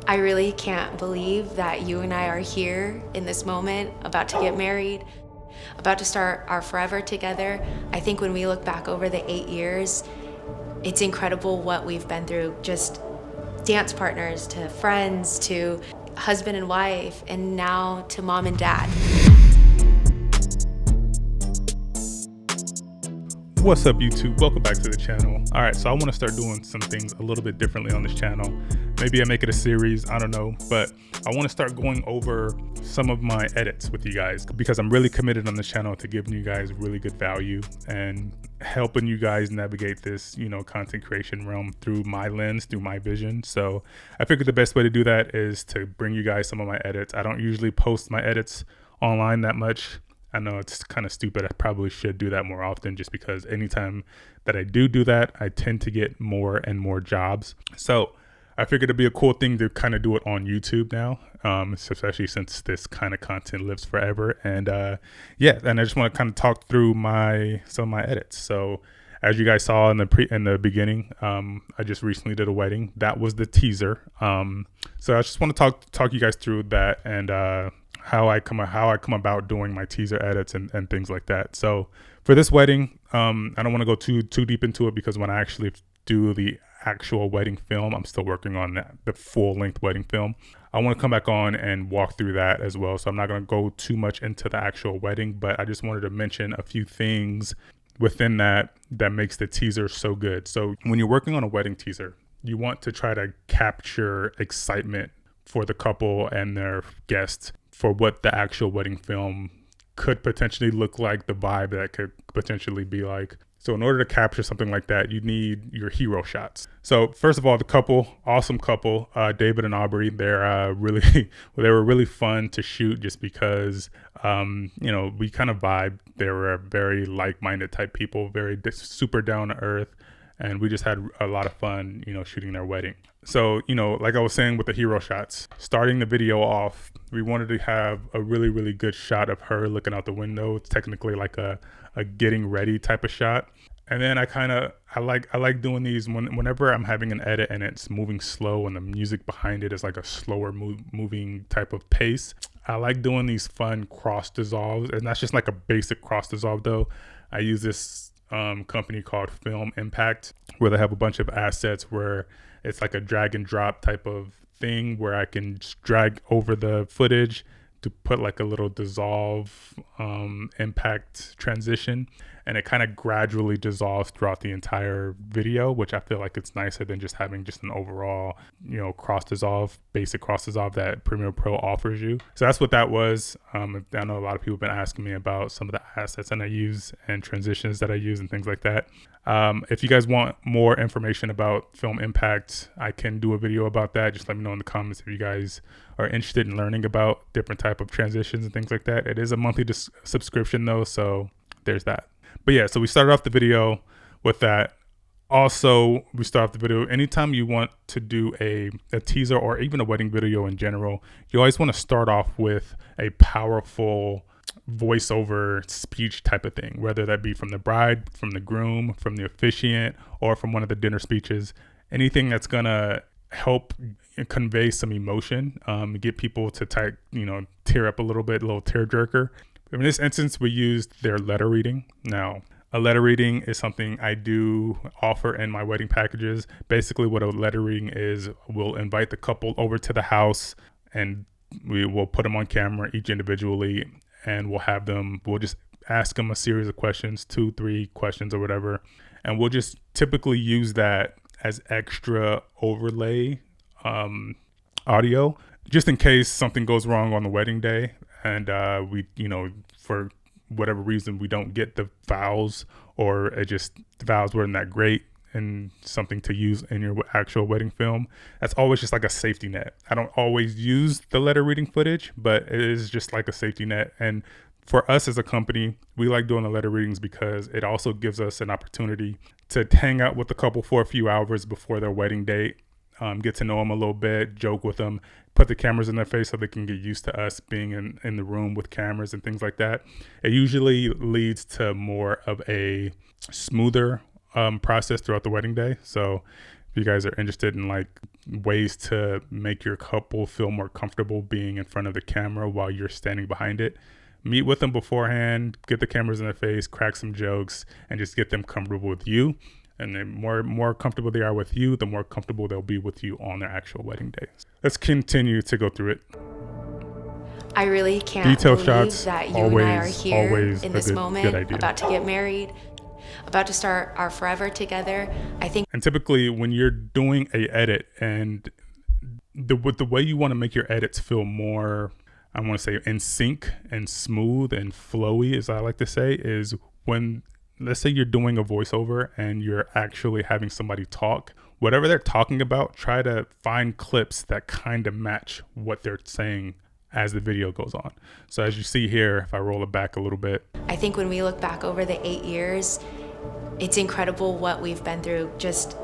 I really can't believe that you and I are here in this moment, about to get married, about to start our forever together. I think when we look back over the 8 years, it's incredible what we've been through. Just dance partners to friends to husband and wife, and now to mom and dad. What's up, YouTube? Welcome back to the channel. All right, so I want to start doing some things a little bit differently on this channel. Maybe I make it a series, I don't know, but I want to start going over some of my edits with you guys because I'm really committed on this channel to giving you guys really good value and helping you guys navigate this, content creation realm through my lens, through my vision. So I figured the best way to do that is to bring you guys some of my edits. I don't usually post my edits online that much. I know it's kind of stupid. I probably should do that more often just because anytime that I do that, I tend to get more and more jobs. So I figured it'd be a cool thing to kind of do it on YouTube now, especially since this kind of content lives forever. And yeah, and I just want to kind of talk through some of my edits. So as you guys saw in the beginning, I just recently did a wedding. That was the teaser. So I just want to talk you guys through that and how I come about doing my teaser edits and things like that. So for this wedding, I don't want to go too deep into it because when I actually do the actual wedding film, I'm still working on the full length wedding film. I want to come back on and walk through that as well. So I'm not going to go too much into the actual wedding, but I just wanted to mention a few things within that makes the teaser so good. So when you're working on a wedding teaser, you want to try to capture excitement for the couple and their guests for what the actual wedding film could potentially look like, the vibe that could potentially be like. So in order to capture something like that, you need your hero shots. So first of all, the couple, awesome couple, David and Aubrey, they were really fun to shoot just because, we kind of vibed. They were very like-minded type people, very super down to earth. And we just had a lot of fun, shooting their wedding. So, like I was saying with the hero shots, starting the video off, we wanted to have a really, really good shot of her looking out the window. It's technically like a getting ready type of shot. And then I like doing these whenever I'm having an edit and it's moving slow and the music behind it is like a slower moving type of pace. I like doing these fun cross dissolves, and that's just like a basic cross dissolve though. I use this company called Film Impact, where they have a bunch of assets where it's like a drag and drop type of thing where I can just drag over the footage to put like a little dissolve impact transition, and it kind of gradually dissolves throughout the entire video, which I feel like it's nicer than just having just an overall basic cross dissolve that Premiere Pro offers you. So that's what that was. I know a lot of people have been asking me about some of the assets that I use and transitions that I use and things like that. If you guys want more information about Film Impact, I can do a video about that. Just let me know in the comments if you guys are interested in learning about different type of transitions and things like that. It is a monthly subscription though, so there's that. But yeah, so we started off the video with that. Also, we start off the video, anytime you want to do a teaser or even a wedding video in general, you always want to start off with a powerful voiceover speech type of thing, whether that be from the bride, from the groom, from the officiant, or from one of the dinner speeches. Anything that's gonna help convey some emotion, get people to tear up a little bit, a little tear jerker. In this instance, we used their letter reading. Now, a letter reading is something I do offer in my wedding packages. Basically, what a letter reading is, we'll invite the couple over to the house and we will put them on camera each individually, and we'll just ask them a series of questions, 2-3 questions or whatever. And we'll just typically use that as extra overlay audio, just in case something goes wrong on the wedding day and we, for whatever reason, we don't get the vows, or the vows weren't that great and something to use in your actual wedding film. That's always just like a safety net. I don't always use the letter reading footage, but it is just like a safety net. And for us as a company, we like doing the letter readings because it also gives us an opportunity to hang out with the couple for a few hours before their wedding date, get to know them a little bit, joke with them, put the cameras in their face so they can get used to us being in the room with cameras and things like that. It usually leads to more of a smoother process throughout the wedding day. So if you guys are interested in like ways to make your couple feel more comfortable being in front of the camera while you're standing behind it. Meet with them beforehand, get the cameras in their face, crack some jokes, and just get them comfortable with you. And the more comfortable they are with you, the more comfortable they'll be with you on their actual wedding day. Let's continue to go through it. I really can't Detail believe shots, that you always, and I are here always in a this good moment, idea. about to get married, about to start our forever together. I think. And typically when you're doing a edit, and the way you want to make your edits feel more, I want to say, in sync and smooth and flowy, as I like to say, is when, let's say you're doing a voiceover and you're actually having somebody talk, whatever they're talking about, try to find clips that kind of match what they're saying as the video goes on. So as you see here, if I roll it back a little bit, I think when we look back over the 8 years, it's incredible what we've been through, just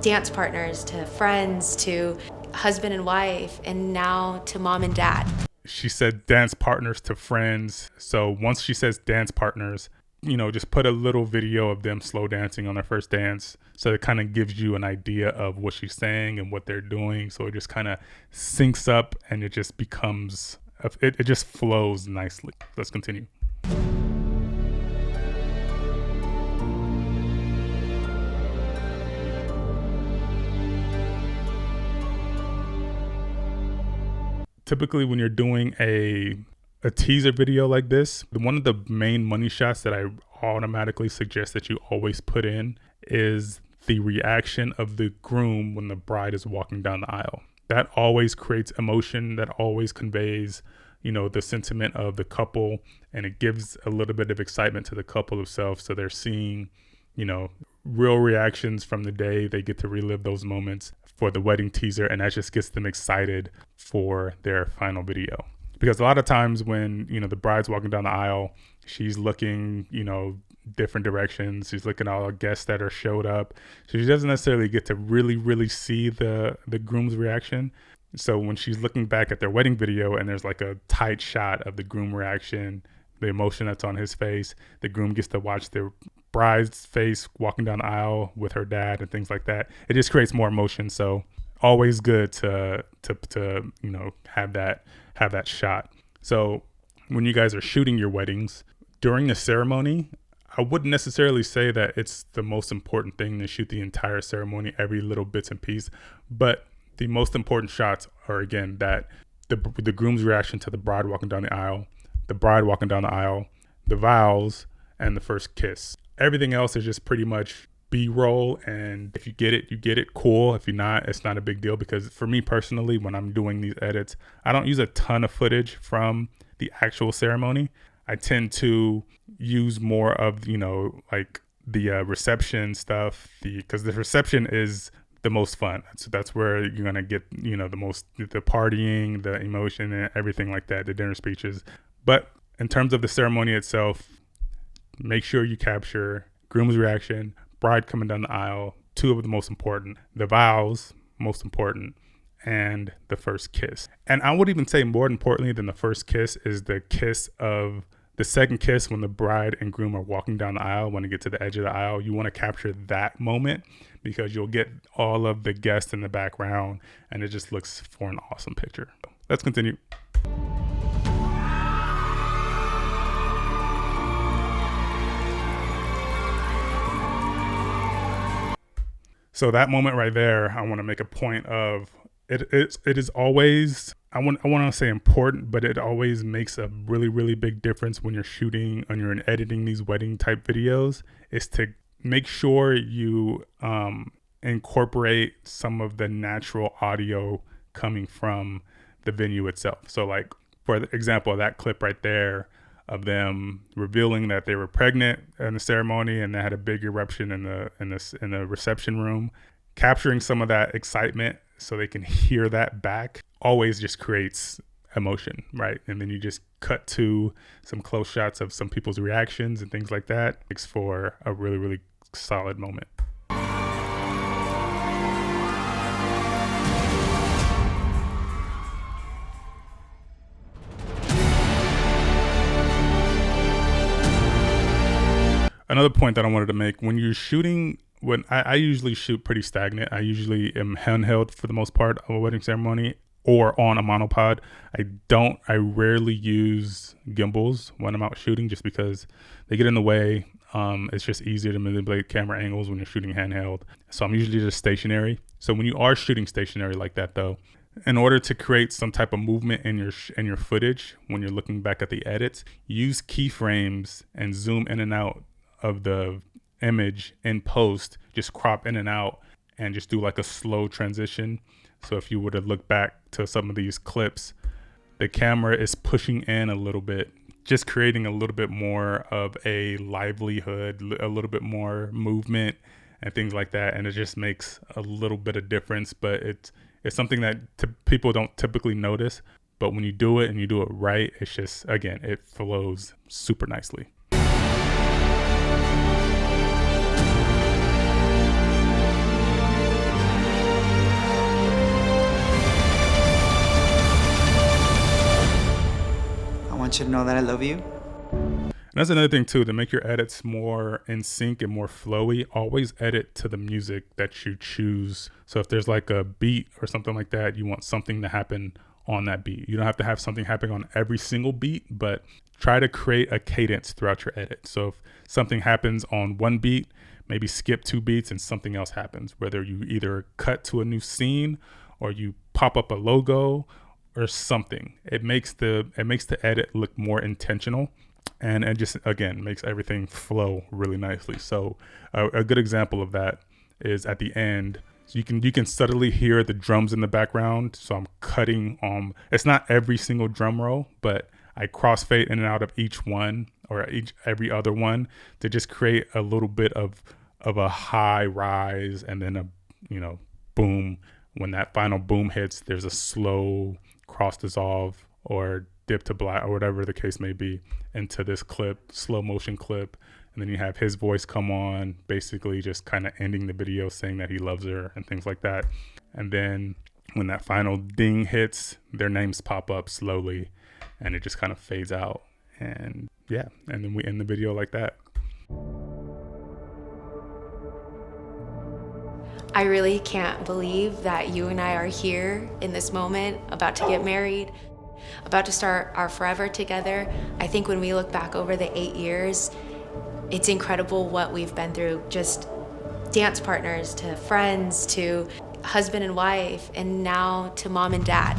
dance partners to friends to husband and wife, and now to mom and dad. She said dance partners to friends. So once she says dance partners, just put a little video of them slow dancing on their first dance. So it kind of gives you an idea of what she's saying and what they're doing. So it just kind of syncs up and it just becomes, it just flows nicely. Let's continue. Typically when you're doing a teaser video like this, one of the main money shots that I automatically suggest that you always put in is the reaction of the groom when the bride is walking down the aisle. That always creates emotion, that always conveys, the sentiment of the couple, and it gives a little bit of excitement to the couple themselves. So they're seeing, real reactions from the day. They get to relive those moments for the wedding teaser, and that just gets them excited for their final video. Because a lot of times when, the bride's walking down the aisle, she's looking, different directions. She's looking at all the guests that are showed up. So she doesn't necessarily get to really, really see the groom's reaction. So when she's looking back at their wedding video and there's like a tight shot of the groom reaction, the emotion that's on his face, the groom gets to watch the bride's face walking down the aisle with her dad and things like that. It just creates more emotion. So always good to have that shot. So when you guys are shooting your weddings during the ceremony, I wouldn't necessarily say that it's the most important thing to shoot the entire ceremony, every little bits and piece, but the most important shots are, again, that the groom's reaction to the bride walking down the aisle, the bride walking down the aisle, the vows, and the first kiss. Everything else is just pretty much B-roll, and if you get it, you get it. Cool. If you're not, it's not a big deal, because for me personally, when I'm doing these edits, I don't use a ton of footage from the actual ceremony. I tend to use more of, like the reception stuff, because the reception is the most fun. So that's where you're going to get, the most, the partying, the emotion and everything like that, the dinner speeches. But in terms of the ceremony itself, make sure you capture groom's reaction, bride coming down the aisle, two of the most important, the vows, most important, and the first kiss. And I would even say more importantly than the first kiss is the second kiss when the bride and groom are walking down the aisle. When they get to the edge of the aisle, you want to capture that moment, because you'll get all of the guests in the background and it just looks for an awesome picture. Let's continue. So that moment right there, I want to make a point of it is always, I want to say important, but it always makes a really, really big difference when you're shooting and you're editing these wedding type videos, is to make sure you incorporate some of the natural audio coming from the venue itself. So like, for example, that clip right there of them revealing that they were pregnant in the ceremony and they had a big eruption in the reception room, capturing some of that excitement so they can hear that back always just creates emotion, right? And then you just cut to some close shots of some people's reactions and things like that. Makes for a really, really solid moment. Another point that I wanted to make, when you're shooting when I usually shoot pretty stagnant. I usually am handheld for the most part of a wedding ceremony or on a monopod. I rarely use gimbals when I'm out shooting just because they get in the way. It's just easier to manipulate camera angles when you're shooting handheld. So I'm usually just stationary. So when you are shooting stationary like that though, in order to create some type of movement in your footage, when you're looking back at the edits, use keyframes and zoom in and out of the image in post, just crop in and out and just do like a slow transition. So if you were to look back to some of these clips, the camera is pushing in a little bit, just creating a little bit more of a livelihood, a little bit more movement and things like that. And it just makes a little bit of difference, but it's something that people don't typically notice. But when you do it and you do it right, it's just, again, it flows super nicely. I want you to know that I love you. And that's another thing too, to make your edits more in sync and more flowy, always edit to the music that you choose. So if there's like a beat or something like that, you want something to happen on that beat. You don't have to have something happening on every single beat, but try to create a cadence throughout your edit. So if something happens on one beat, maybe skip 2 beats and something else happens, whether you either cut to a new scene or you pop up a logo or something. It makes the edit look more intentional. And it just, again, makes everything flow really nicely. So a good example of that is at the end. So you can subtly hear the drums in the background. So I'm cutting it's not every single drum roll, but I crossfade in and out of each one or every other one to just create a little bit of a high rise and then a boom. When that final boom hits, there's a slow cross dissolve or dip to black or whatever the case may be into this clip, slow motion clip. And then you have his voice come on, basically just kind of ending the video saying that he loves her and things like that. And then when that final ding hits, their names pop up slowly and it just kind of fades out. And yeah, and then we end the video like that. I really can't believe that you and I are here in this moment, about to get married, about to start our forever together. I think when we look back over the 8 years, it's incredible what we've been through. Just dance partners to friends to husband and wife, and now to mom and dad.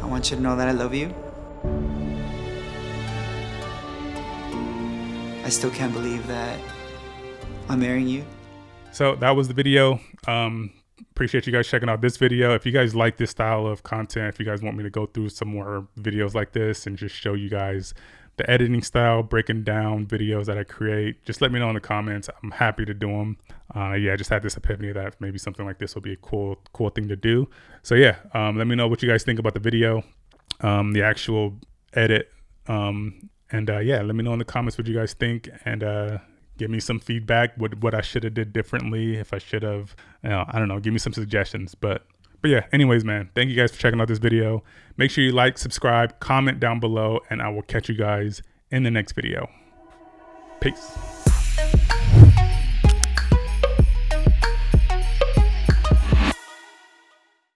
I want you to know that I love you. I still can't believe that I'm marrying you. So that was the video. Appreciate you guys checking out this video. If you guys like this style of content, if you guys want me to go through some more videos like this and just show you guys the editing style, breaking down videos that I create, just let me know in the comments. I'm happy to do them. Yeah, I just had this epiphany that maybe something like this will be a cool thing to do. So yeah, let me know what you guys think about the video, the actual edit, and yeah, let me know in the comments what you guys think, and give me some feedback, what I should have did differently, if I should have, I don't know, give me some suggestions. But yeah, anyways, man, thank you guys for checking out this video. Make sure you like, subscribe, comment down below, and I will catch you guys in the next video. Peace.